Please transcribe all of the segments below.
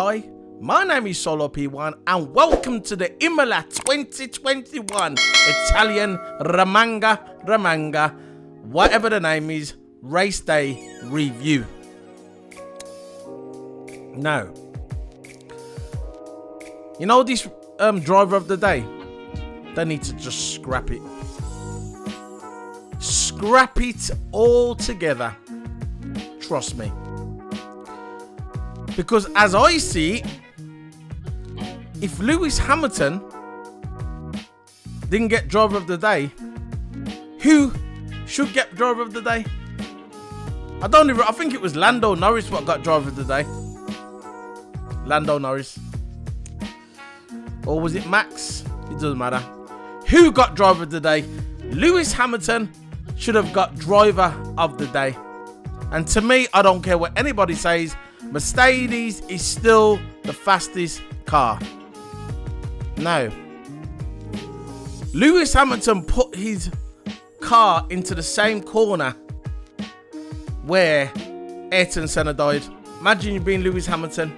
Hi, my name is Solo P1 and welcome to the Imola 2021 Italian Ramanga, whatever the name is, race day review. Now, you know this driver of the day? They need to just scrap it. Scrap it all together. Trust me. Because as I see it, if Lewis Hamilton didn't get driver of the day, who should get driver of the day? I think it was Lando Norris what got driver of the day. Lando Norris. Or was it Max? It doesn't matter. Who got driver of the day? Lewis Hamilton should have got driver of the day. And to me, I don't care what anybody says, Mercedes is still the fastest car. Now, Lewis Hamilton put his car into the same corner where Ayrton Senna died. Imagine you being Lewis Hamilton.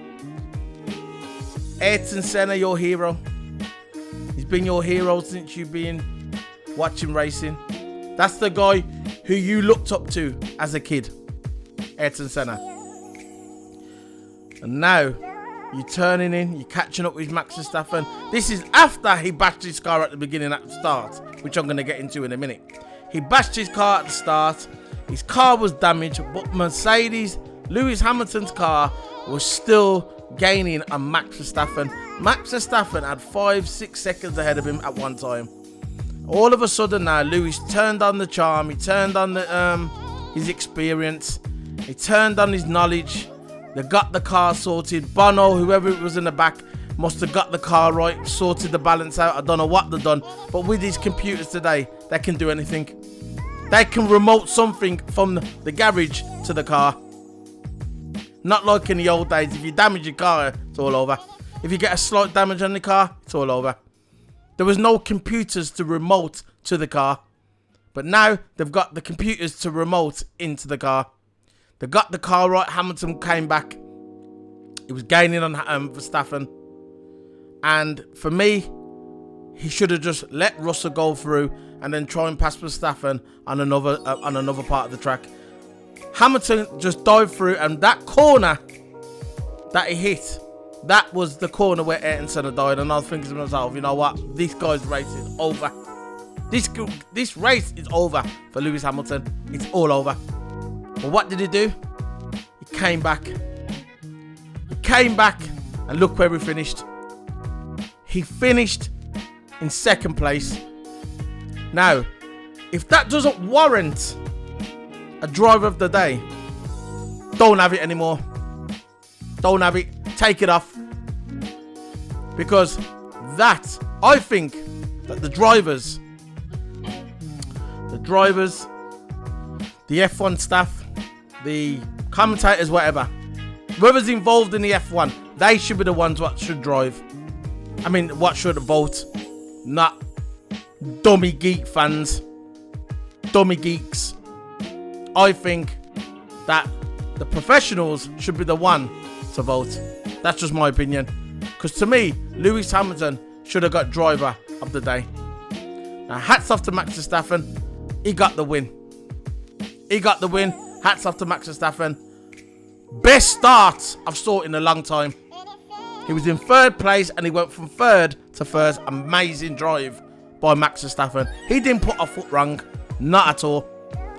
Ayrton Senna, your hero. He's been your hero since you've been watching racing. That's the guy who you looked up to as a kid. Ayrton Senna. And now you're turning in, you're catching up with Max Verstappen. This is after he bashed his car at the beginning, at the start, which I'm going to get into in a minute. He bashed his car at the start. His car was damaged, but Mercedes, Lewis Hamilton's car, was still gaining on Max Verstappen. Max Verstappen had 5-6 seconds ahead of him at one time. All of a sudden now, Lewis turned on the charm. He turned on the his experience. He turned on his knowledge. They got the car sorted. Bono, whoever it was in the back, must have got the car right, sorted the balance out. I don't know what they've done. But with these computers today, they can do anything. They can remote something from the garage to the car. Not like in the old days. If you damage your car, it's all over. If you get a slight damage on the car, it's all over. There was no computers to remote to the car. But now they've got the computers to remote into the car. They got the car right. Hamilton came back. He was gaining on Verstappen. And for me, he should have just let Russell go through and then try and pass Verstappen on another part of the track. Hamilton just dived through, and that corner that he hit, that was the corner where Ayrton Senna died. And I was thinking to myself, you know what? This guy's race is over. This race is over for Lewis Hamilton. It's all over. But what did he do? He came back. He came back, and look where he finished. He finished in second place. Now, if that doesn't warrant a driver of the day, don't have it anymore. Don't have it. Take it off. Because that, I think that the drivers, the F1 staff, the commentators, whatever, whoever's involved in the F1, they should be the ones what should drive. I mean, what should vote, not dummy geek fans, dummy geeks. I think that the professionals should be the one to vote. That's just my opinion. Because to me, Lewis Hamilton should have got driver of the day. Now, hats off to Max Verstappen. He got the win. He got the win. Hats off to Max Verstappen. Best start I've saw in a long time. He was in third place and he went from third to first. Amazing drive by Max Verstappen. He didn't put a foot wrong. Not at all.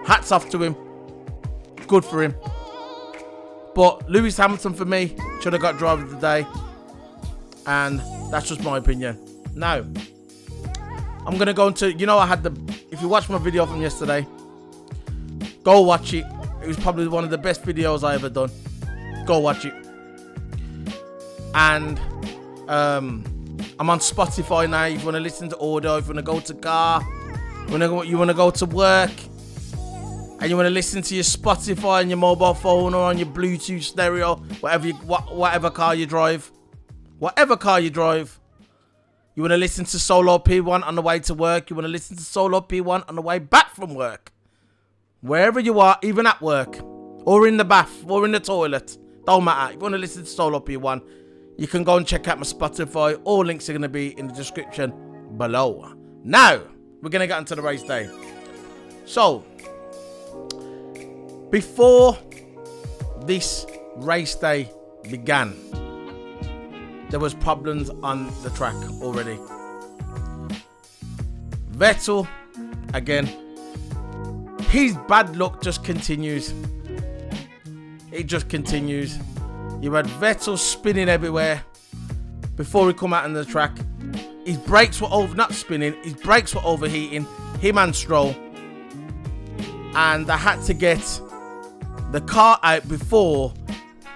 Hats off to him. Good for him. But Lewis Hamilton, for me, should have got driver of the day. And that's just my opinion. Now, I'm going to go into... You know, if you watched my video from yesterday, go watch it. It was probably one of the best videos I ever done. Go watch it. And I'm on Spotify now. If you want to listen to audio, if you want to go to car, you want to go to work, and you want to listen to your Spotify on your mobile phone or on your Bluetooth stereo, whatever car you drive, you want to listen to Solo P1 on the way to work, you want to listen to Solo P1 on the way back from work, wherever you are, even at work, or in the bath, or in the toilet, don't matter. If you want to listen to Solo P1, You can go and check out my Spotify. All links are going to be in the description below. Now, we're going to get into the race day. So, before this race day began, there was problems on the track already. Vettel, again, his bad luck just continues. It just continues. You had Vettel spinning everywhere before he come out on the track. His brakes were not spinning, his brakes were overheating, him and Stroll. And they had to get the car out before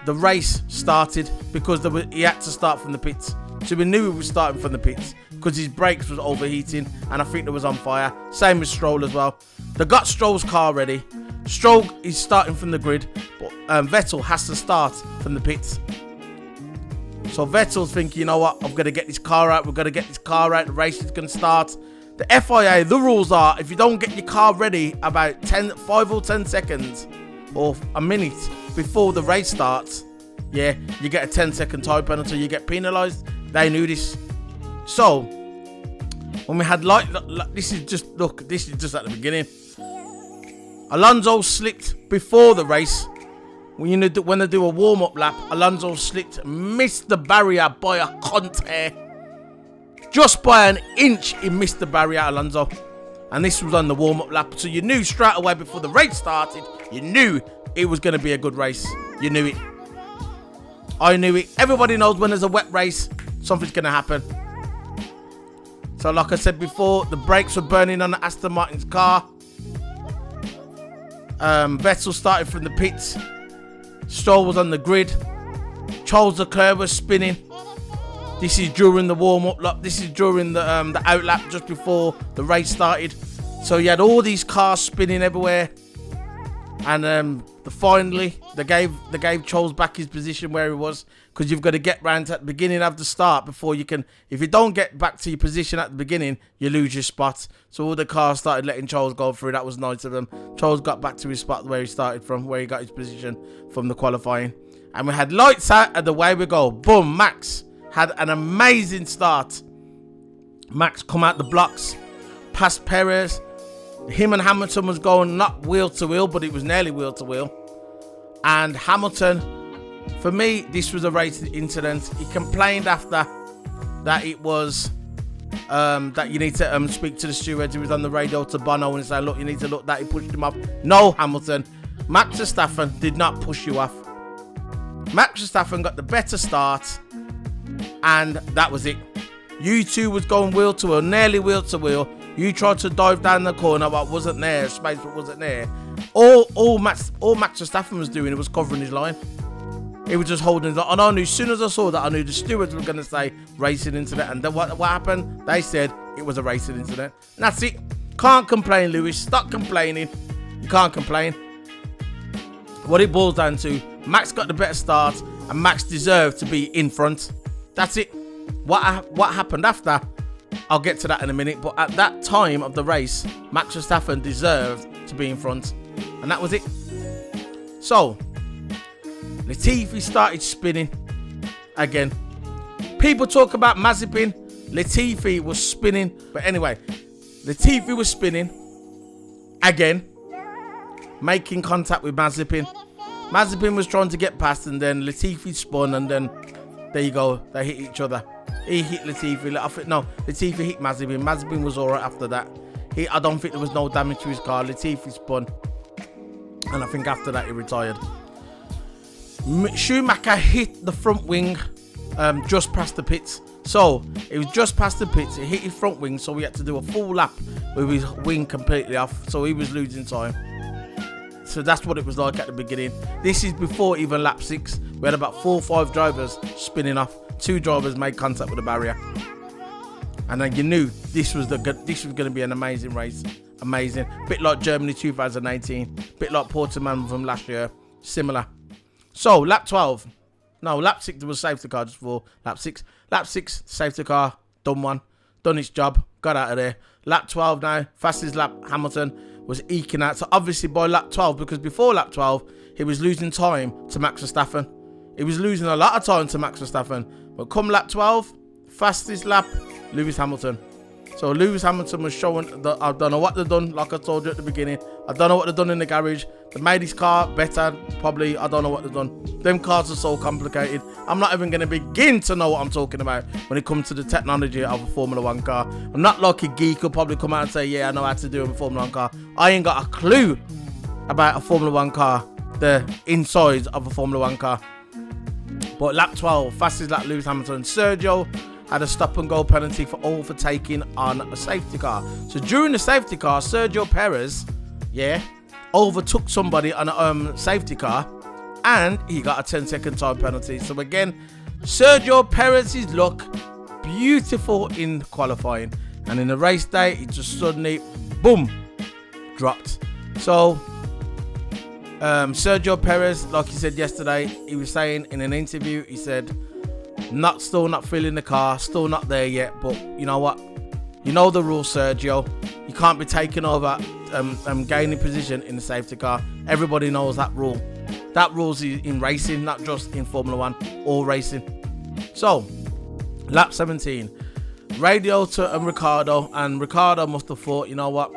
the race started because he had to start from the pits. So we knew he was starting from the pits because his brakes was overheating and I think it was on fire. Same with Stroll as well. They got Stroll's car ready. Stroll is starting from the grid, but Vettel has to start from the pits. So Vettel's thinking, you know what, I'm going to get this car out. We're going to get this car out. The race is going to start. The FIA, the rules are, if you don't get your car ready about 5 or 10 seconds or a minute before the race starts, yeah, you get a 10-second time penalty. You get penalised. They knew this. So when we had this is just at the beginning. Alonso slipped before the race. When they do a warm-up lap, Alonso slipped, missed the barrier by a cunt hair. Just by an inch, he missed the barrier, Alonso. And this was on the warm-up lap. So you knew straight away before the race started, you knew it was going to be a good race. You knew it. I knew it. Everybody knows when there's a wet race, something's going to happen. So like I said before, the brakes were burning on the Aston Martin's car. Vettel started from the pits. Stroll was on the grid. Charles Leclerc was spinning. This is during the warm-up lap. This is during the out lap just before the race started. So you had all these cars spinning everywhere. And finally, they gave Charles back his position where he was, because you've got to get round at the beginning of the start before you can. If you don't get back to your position at the beginning, you lose your spot. So all the cars started letting Charles go through. That was nice of them. Charles got back to his spot where he started from, where he got his position from the qualifying. And we had lights out, and away we go. Boom, Max had an amazing start. Max come out the blocks, past Perez. Him and Hamilton was going not wheel to wheel, but it was nearly wheel to wheel. And Hamilton, for me, this was a racing incident. He complained after that it was that you need to speak to the stewards. He was on the radio to Bono and say, look, you need to look that. He pushed him off. No, Hamilton. Max Verstappen did not push you off. Max Verstappen got the better start, and that was it. You two was going wheel to wheel, nearly wheel to wheel. You tried to dive down the corner, but wasn't there. Space wasn't there. All Max Verstappen was doing, it was covering his line. He was just holding his line. And I knew, as soon as I saw that, I knew the stewards were going to say racing incident. And then what happened? They said it was a racing incident. And that's it. Can't complain, Lewis. Stop complaining. You can't complain. What it boils down to, Max got the better start, and Max deserved to be in front. That's it. What happened after, I'll get to that in a minute. But at that time of the race, Max Verstappen deserved to be in front. And that was it. So, Latifi started spinning again. People talk about Mazepin. Latifi was spinning. But anyway, Latifi was spinning again, making contact with Mazepin. Mazepin was trying to get past, and then Latifi spun, and then there you go. They hit each other. He hit Latifi. Latifi hit Mazepin. Mazepin was alright after that. I don't think there was no damage to his car. Latifi spun, and I think after that he retired. Schumacher hit the front wing just past the pits. So it was just past the pits. It hit his front wing, so we had to do a full lap with his wing completely off. So he was losing time. So that's what it was like at the beginning. This is before even lap 6. We had about 4 or 5 drivers spinning off. 2 drivers made contact with the barrier, and then you knew this was going to be an amazing race. Amazing, bit like Germany 2018, bit like Portimao from last year. Similar. So lap 12. No, lap 6 there was safety car just for lap 6. Lap 6 safety car done its job, got out of there. Lap 12 now, fastest lap. Hamilton was eking out. So obviously by lap 12, because before lap 12 he was losing time to Max Verstappen. He was losing a lot of time to Max Verstappen. But come lap 12, fastest lap, Lewis Hamilton. So Lewis Hamilton was showing that I don't know what they've done, like I told you at the beginning. I don't know what they've done in the garage. They made his car better, probably. I don't know what they've done. Them cars are so complicated. I'm not even going to begin to know what I'm talking about when it comes to the technology of a Formula 1 car. I'm not like a geek who'll probably come out and say, yeah, I know how to do a Formula 1 car. I ain't got a clue about a Formula 1 car, the insides of a Formula 1 car. But lap 12, fastest lap, Lewis Hamilton. Sergio had a stop and go penalty for overtaking on a safety car. So during the safety car, Sergio Perez, overtook somebody on a safety car, and he got a 10-second time penalty. So again, Sergio Perez's luck, beautiful in qualifying, and in the race day, it just suddenly, boom, dropped. So Sergio Perez, like he said yesterday, he was saying in an interview, he said, still not feeling the car, still not there yet, but you know what? You know the rules, Sergio. You can't be taking over gaining position in the safety car. Everybody knows that rule. That rule's in racing, not just in Formula 1, all racing. So, lap 17. Radio to Ricardo, and Ricardo must have thought, you know what?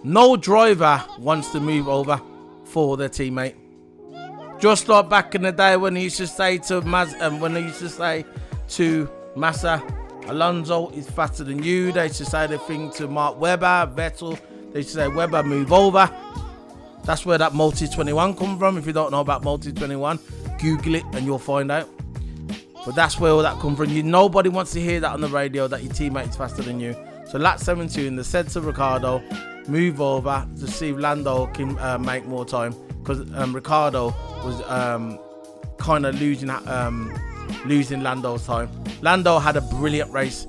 No driver wants to move over for their teammate. Just like back in the day when he used to say to Massa, Alonso is faster than you. They used to say the thing to Mark Webber, Vettel. They used to say, Webber, move over. That's where that Multi 21 come from. If you don't know about Multi 21, Google it and you'll find out. But that's where all that come from. Nobody wants to hear that on the radio, that your teammate is faster than you. So lap 17, they said to Ricardo, move over to see if Lando can make more time, because Ricardo was kind of losing Lando's time. Lando had a brilliant race.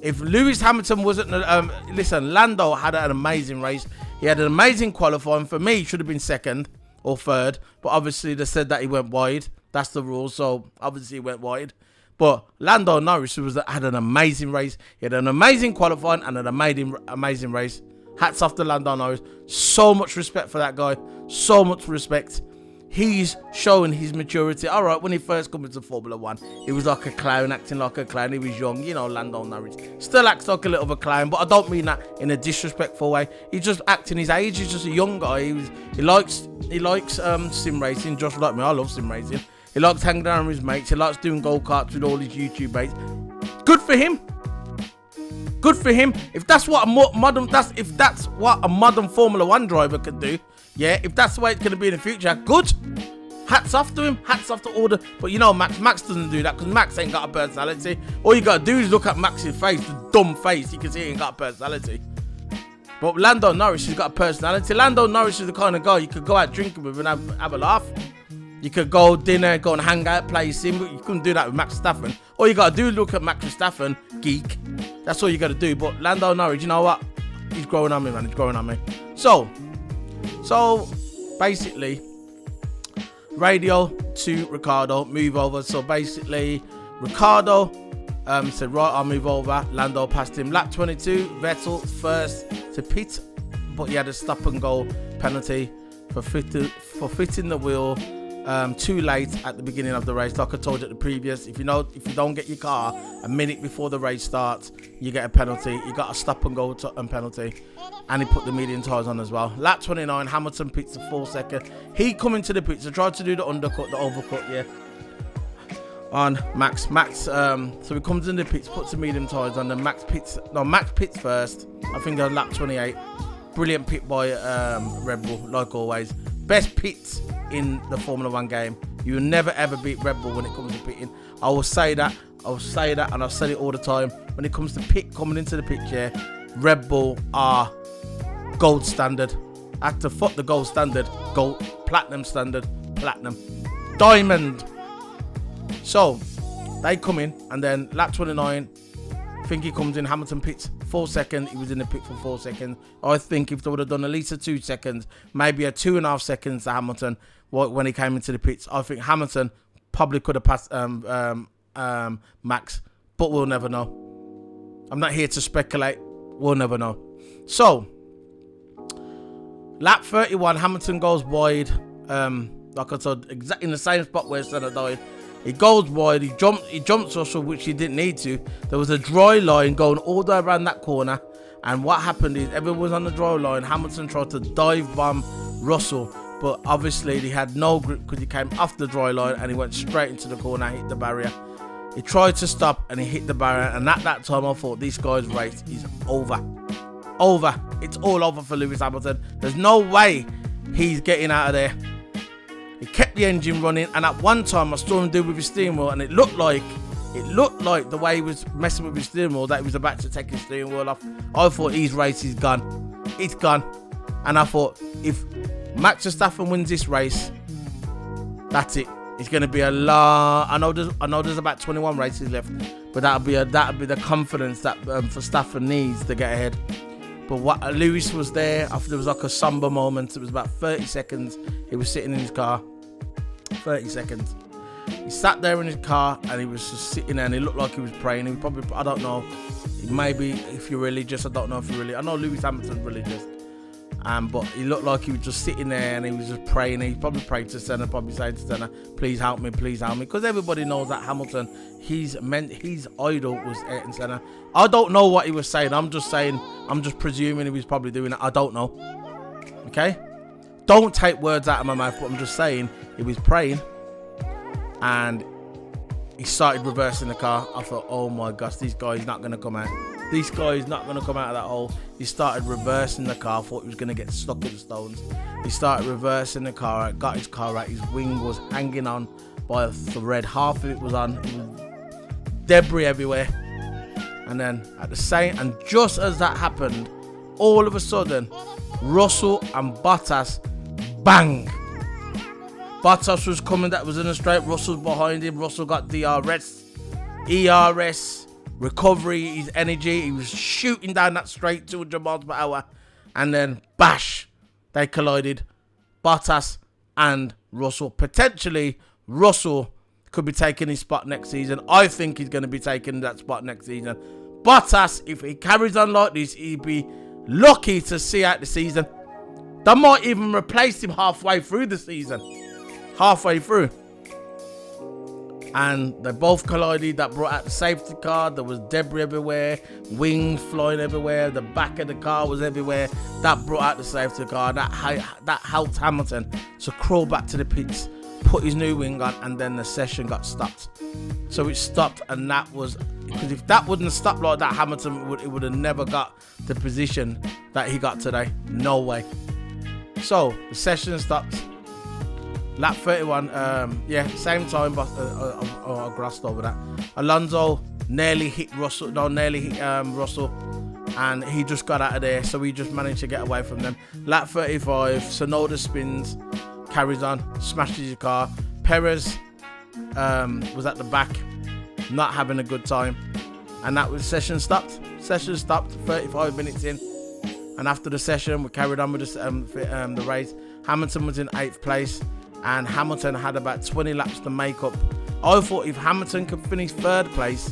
If Lewis Hamilton wasn't, Lando had an amazing race. He had an amazing qualifying. For me, he should have been second or third, but obviously they said that he went wide. That's the rule, so obviously he went wide. But Lando Norris had an amazing race. He had an amazing qualifying and an amazing race. Hats off to Lando Norris. So much respect for that guy. So much respect. He's showing his maturity. All right, when he first came into Formula 1, he was like a clown, acting like a clown. He was young, Lando Norris. Still acts like a little bit of a clown, but I don't mean that in a disrespectful way. He's just acting his age. He's just a young guy. He likes sim racing, just like me. I love sim racing. He likes hanging around with his mates. He likes doing go-karts with all his YouTube mates. Good for him. Good for him. If that's what a modern Formula 1 driver could do, if that's the way it's going to be in the future, good. Hats off to him. Hats off to all the... But Max doesn't do that, because Max ain't got a personality. All you got to do is look at Max's face, the dumb face. You can see he ain't got a personality. But Lando Norris has got a personality. Lando Norris is the kind of guy you could go out drinking with and have a laugh. You could go dinner, go and hang out, play sim, but you couldn't do that with Max Verstappen. All you got to do is look at Max Verstappen, geek. That's all you got to do. But Lando Norris, you know what? He's growing on me, man. He's growing on me. So basically, radio to Ricardo, move over. So basically, Ricardo said, right, I'll move over. Lando passed him. Lap 22, Vettel first to pit, but he had a stop and go penalty for fitting the wheel too late at the beginning of the race. Like I told you at the previous, if you don't get your car a minute before the race starts, you get a penalty. You got a stop and go penalty, and he put the medium tyres on as well. Lap 29, Hamilton pits the 4 second. He come into the pits, so tried to do the undercut, the overcut, on Max. So he comes in the pits, puts the medium tyres on, then Max pits first. I think on lap 28. Brilliant pit by Red Bull, like always. Best pits in the Formula 1 game. You will never ever beat Red Bull when it comes to pitting. I will say that, and I've said it all the time. When it comes to coming into the pit, Red Bull are gold standard. After the gold standard, gold, platinum standard, platinum, diamond. So they come in, and then lap 29, I think he comes in, Hamilton pits 4 seconds. He was in the pit for 4 seconds. I think if they would have done at least a 2 seconds, maybe a 2.5 seconds to Hamilton when he came into the pits, I think Hamilton probably could have passed Max, but we'll never know. I'm not here to speculate. We'll never know. So, lap 31, Hamilton goes wide. Like I said, exactly in the same spot where Senna died. He goes wide. He jumps Russell, which he didn't need to. There was a dry line going all the way around that corner. And what happened is everyone was on the dry line. Hamilton tried to dive bomb Russell, but obviously he had no grip because he came off the dry line and he went straight into the corner, hit the barrier. He tried to stop and he hit the barrier, and at that time I thought this guy's race is over. It's all over for Lewis Hamilton. There's no way he's getting out of there. He kept the engine running, and at one time I saw him do with his steering wheel, and it looked like the way he was messing with his steering wheel that he was about to take his steering wheel off. I thought his race is gone. It's gone. And I thought if Max Verstappen wins this race, that's it. It's going to be a long. I know there's about 21 races left, but that'll be the confidence that Verstappen needs to get ahead. But what Lewis was there after, there was like a somber moment. It was about 30 seconds. He was sitting in his car. 30 seconds. He sat there in his car and he was just sitting there and he looked like he was praying. He probably, I don't know, maybe if you're religious, I don't know if you're really. I know Lewis Hamilton's religious. But he looked like he was just sitting there and he was just praying. He probably prayed to Senna, probably saying to Senna, please help me. Because everybody knows that Hamilton, his idol was Ayrton Senna. I don't know what he was saying. I'm just presuming he was probably doing it. I don't know. Okay? Don't take words out of my mouth, but I'm just saying he was praying and he started reversing the car. I thought, oh my gosh, this guy's not going to come out. This guy is not going to come out of that hole. He started reversing the car. Thought he was going to get stuck in the stones. He started reversing the car out, got his car out. His wing was hanging on by a thread. Half of it was on. It was debris everywhere. And then and just as that happened, all of a sudden, Russell and Bottas, bang. Bottas was coming, that was in a straight. Russell's behind him. Russell got DRS, ERS, recovery, his energy. He was shooting down that straight 200 miles per hour. And then, bash, they collided. Bottas and Russell. Potentially, Russell could be taking his spot next season. I think he's going to be taking that spot next season. Bottas, if he carries on like this, he'd be lucky to see out the season. They might even replace him halfway through the season. Halfway through. And they both collided. That brought out the safety car. There was debris everywhere, wings flying everywhere, the back of the car was everywhere. That brought out the safety car. That helped Hamilton to crawl back to the pits, put his new wing on, and then the session got stopped. So it stopped, and that was because if that wouldn't have stopped like that, Hamilton would have never got the position that he got today. No way. So the session stopped. Lap 31, same time, but I glossed over that. Alonso nearly hit Russell, and he just got out of there, so he just managed to get away from them. Lap 35, Tsunoda spins, carries on, smashes his car. Perez was at the back, not having a good time, and that was session stopped. 35 minutes in, and after the session, we carried on with the race. Hamilton was in 8th place. And Hamilton had about 20 laps to make up. I thought if Hamilton could finish 3rd place,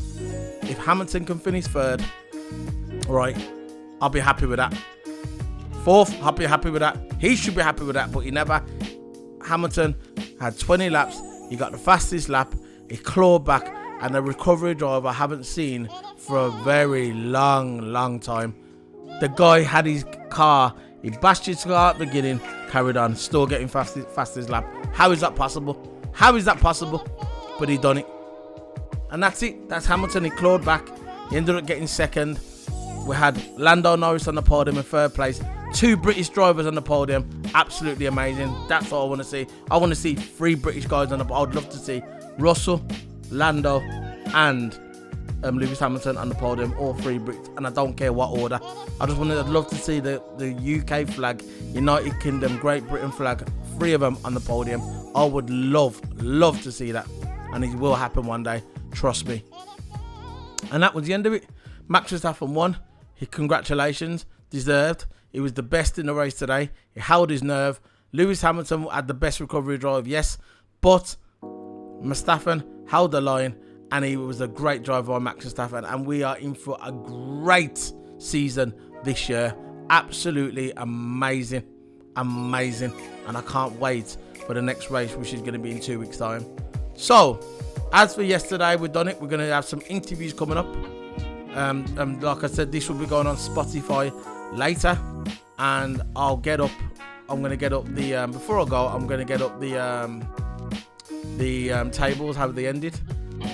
right, I'll be happy with that. 4th, I'll be happy with that. He should be happy with that, but he never. Hamilton had 20 laps. He got the fastest lap. He clawed back, and the recovery drive I haven't seen for a very long time. The guy had his car. He bashed his car at the beginning, carried on, still getting fastest lap. How is that possible? But he done it. And that's it. That's Hamilton. He clawed back. He ended up getting 2nd. We had Lando Norris on the podium in 3rd place. 2 British drivers on the podium. Absolutely amazing. That's what I want to see. I want to see 3 British guys on the podium. I'd love to see Russell, Lando, and Lewis Hamilton on the podium, all 3 Brits, and I don't care what order. I'd love to see the UK flag, United Kingdom, Great Britain flag, 3 of them on the podium. I would love to see that, and it will happen one day, trust me. And that was the end of it. Max Verstappen won. Congratulations, deserved. He was the best in the race today. He held his nerve. Lewis Hamilton had the best recovery drive, yes, but Verstappen held the line. And he was a great driver on Max Verstappen. And we are in for a great season this year. Absolutely amazing. And I can't wait for the next race, which is going to be in 2 weeks' time. So, As for yesterday, we've done it. We're going to have some interviews coming up. Like I said, this will be going on Spotify later, and I'll get up. I'm going to get up the before I go. I'm going to get up the tables, how they ended.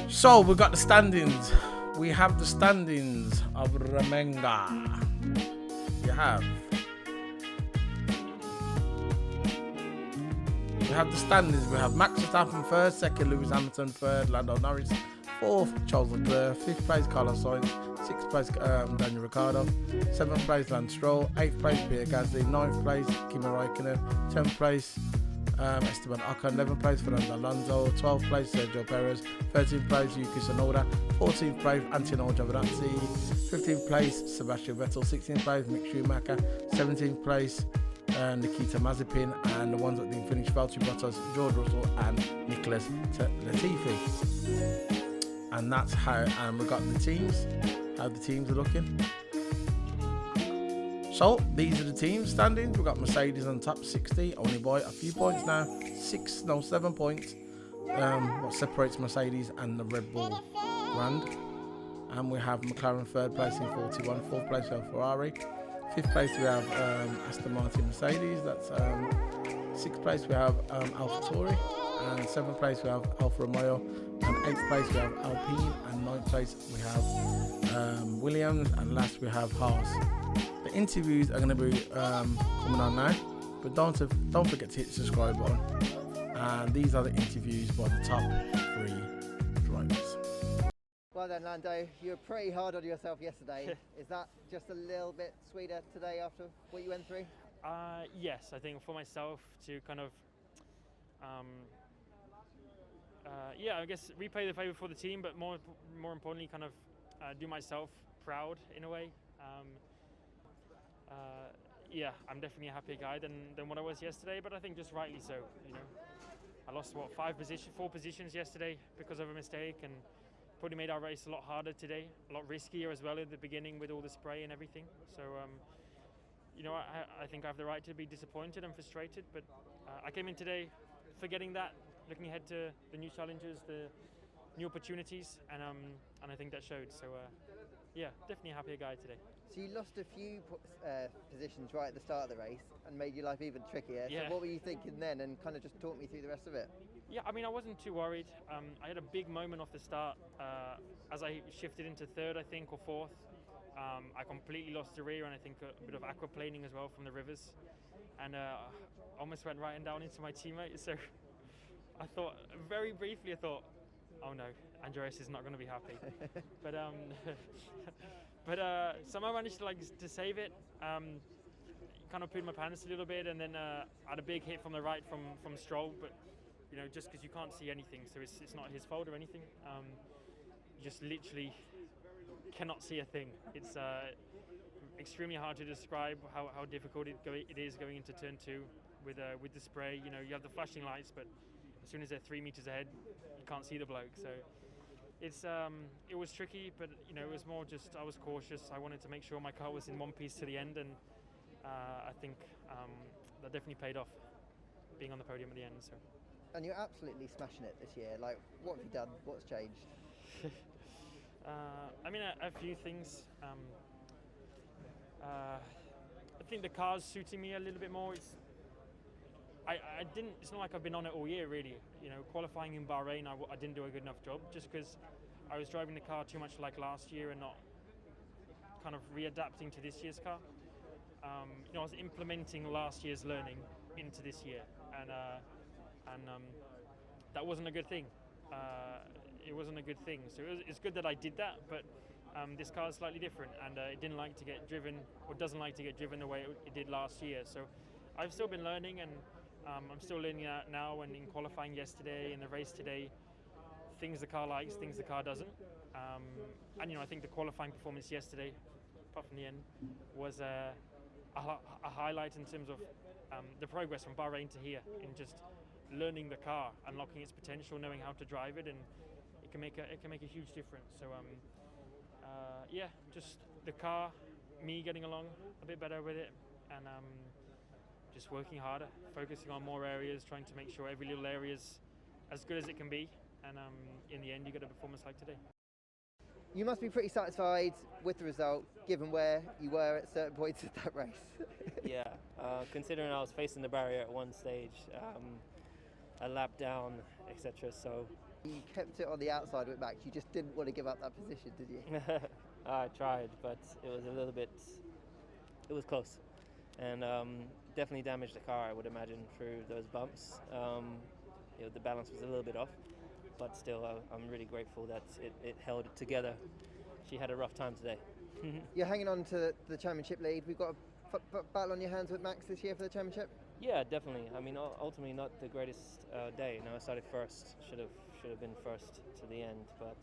So we've got the standings. We have the standings of Ramenga. We have the standings. We have Max Verstappen first, second Lewis Hamilton, third Lando Norris, fourth Charles Leclerc, fifth place Carlos Sainz, sixth place Daniel Ricciardo, seventh place Lance Stroll, eighth place Pierre Gasly, ninth place Kimi Raikkonen, 10th place Esteban Ocon, 11th place Fernando Alonso, 12th place Sergio Perez, 13th place Yuki Tsunoda, 14th place Antonio Giovinazzi, 15th place Sebastian Vettel, 16th place Mick Schumacher, 17th place Nikita Mazepin, and the ones that didn't finish Valtteri Bottas, George Russell and Nicholas Latifi. And that's how we got the teams, how the teams are looking. So these are the team standings. We've got Mercedes on top 60, only by a few points now. 7 points. What separates Mercedes and the Red Bull brand. And we have McLaren third place in 41, fourth place we have Ferrari. Fifth place we have Aston Martin Mercedes. That's sixth place we have AlphaTauri. And seventh place we have Alfa Romeo. And eighth place we have Alpine. And ninth place we have Williams. And last we have Haas. The interviews are going to be coming on now, but don't forget to hit the subscribe button. And these are the interviews by the top 3 drivers. Well then, Lando, you were pretty hard on yourself yesterday. Is that just a little bit sweeter today after what you went through? Yes, I think for myself to kind of, I guess repay the favour for the team, but more importantly, kind of do myself proud in a way. I'm definitely a happier guy than what I was yesterday, but I think just rightly so. You know, I lost 4 positions yesterday because of a mistake, and probably made our race a lot harder today, a lot riskier as well at the beginning with all the spray and everything. So, I think I have the right to be disappointed and frustrated, but I came in today forgetting that, looking ahead to the new challenges, the new opportunities, and I think that showed. So, definitely a happier guy today. So you lost a few positions right at the start of the race and made your life even trickier. Yeah. So what were you thinking then, and kind of just talk me through the rest of it? Yeah, I mean, I wasn't too worried. I had a big moment off the start as I shifted into third, I think, or fourth. I completely lost the rear, and I think a bit of aquaplaning as well from the rivers, and almost went right down into my teammate. So I thought, very briefly, oh no, Andreas is not going to be happy. But somehow managed to save it. Kind of pooed my pants a little bit, and then had a big hit from the right from Stroll. But you know, just because you can't see anything, so it's not his fault or anything. You just literally cannot see a thing. It's extremely hard to describe how difficult it is going into turn 2 with the spray. You know, you have the flashing lights, but as soon as they're 3 meters ahead, you can't see the bloke. So it was tricky, but you know, it was more just I was cautious. I wanted to make sure my car was in one piece to the end, and I think that definitely paid off, being on the podium at the end. So. And you're absolutely smashing it this year. Like, what have you done? What's changed? I mean, a few things. I think the car's suiting me a little bit more. It's not like I've been on it all year, really. You know, qualifying in Bahrain, I didn't do a good enough job, just because I was driving the car too much like last year and not kind of readapting to this year's car. You know, I was implementing last year's learning into this year, and that wasn't a good thing. It wasn't a good thing. So it's good that I did that, but this car is slightly different, and it didn't like to get driven, or doesn't like to get driven the way it did last year. So I've still been learning, and I'm still learning that now, and in qualifying yesterday, in the race today, things the car likes, things the car doesn't. And you know, I think the qualifying performance yesterday, apart from the end, was a highlight in terms of the progress from Bahrain to here, in just learning the car, unlocking its potential, knowing how to drive it, and it can make a huge difference. So just the car, me getting along a bit better with it, and just working harder, focusing on more areas, trying to make sure every little area is as good as it can be, and in the end you get a performance like today. You must be pretty satisfied with the result, given where you were at certain points of that race. Yeah, considering I was facing the barrier at one stage, a lap down, etc. So You kept it on the outside with Max. You just didn't want to give up that position, did you? I tried, but it was a little bit. It was close, and definitely damaged the car. I would imagine through those bumps. The balance was a little bit off, but still, I'm really grateful that it held it together. She had a rough time today. You're hanging on to the championship lead. We've got a battle on your hands with Max this year for the championship. Yeah, definitely. I mean, ultimately not the greatest day. I started first. Should have been first to the end, but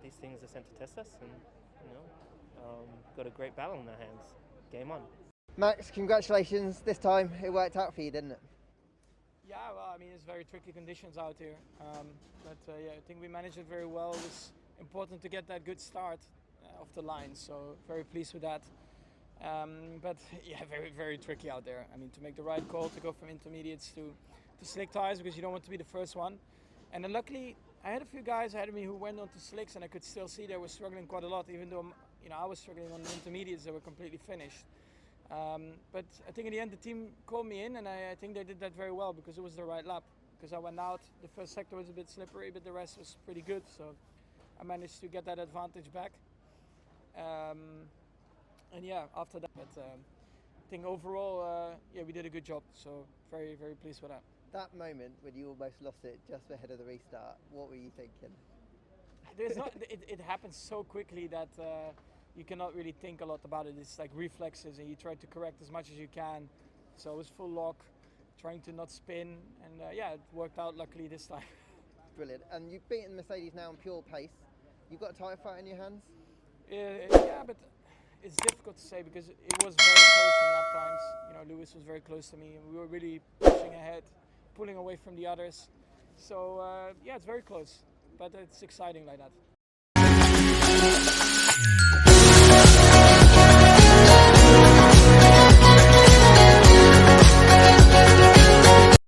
these things are sent to test us, and got a great battle in our hands. Game on. Max, congratulations. This time it worked out for you, didn't it? Yeah, well, I mean, it's very tricky conditions out here, but I think we managed it very well. It was important to get that good start off the line, so very pleased with that. But yeah, very, very tricky out there. I mean, to make the right call, to go from intermediates to slick tires, because you don't want to be the first one. And then luckily, I had a few guys ahead of me who went on to slicks, and I could still see they were struggling quite a lot, even though I was struggling on the intermediates. They were completely finished. But I think in the end the team called me in, and I think they did that very well, because it was the right lap. Because I went out, the first sector was a bit slippery, but the rest was pretty good. So I managed to get that advantage back. And yeah, after that, but I think overall, we did a good job. So very, very pleased with that. That moment when you almost lost it just ahead of the restart, what were you thinking? It happens so quickly that you cannot really think a lot about it. It's like reflexes, and you try to correct as much as you can. So it was full lock, trying to not spin, and it worked out luckily this time. Brilliant. And you've beaten Mercedes now on pure pace. You've got a tyre fight in your hands? Yeah, but it's difficult to say, because it was very close in lap times. Lewis was very close to me, and we were really pushing ahead, pulling away from the others. So it's very close, but it's exciting like that.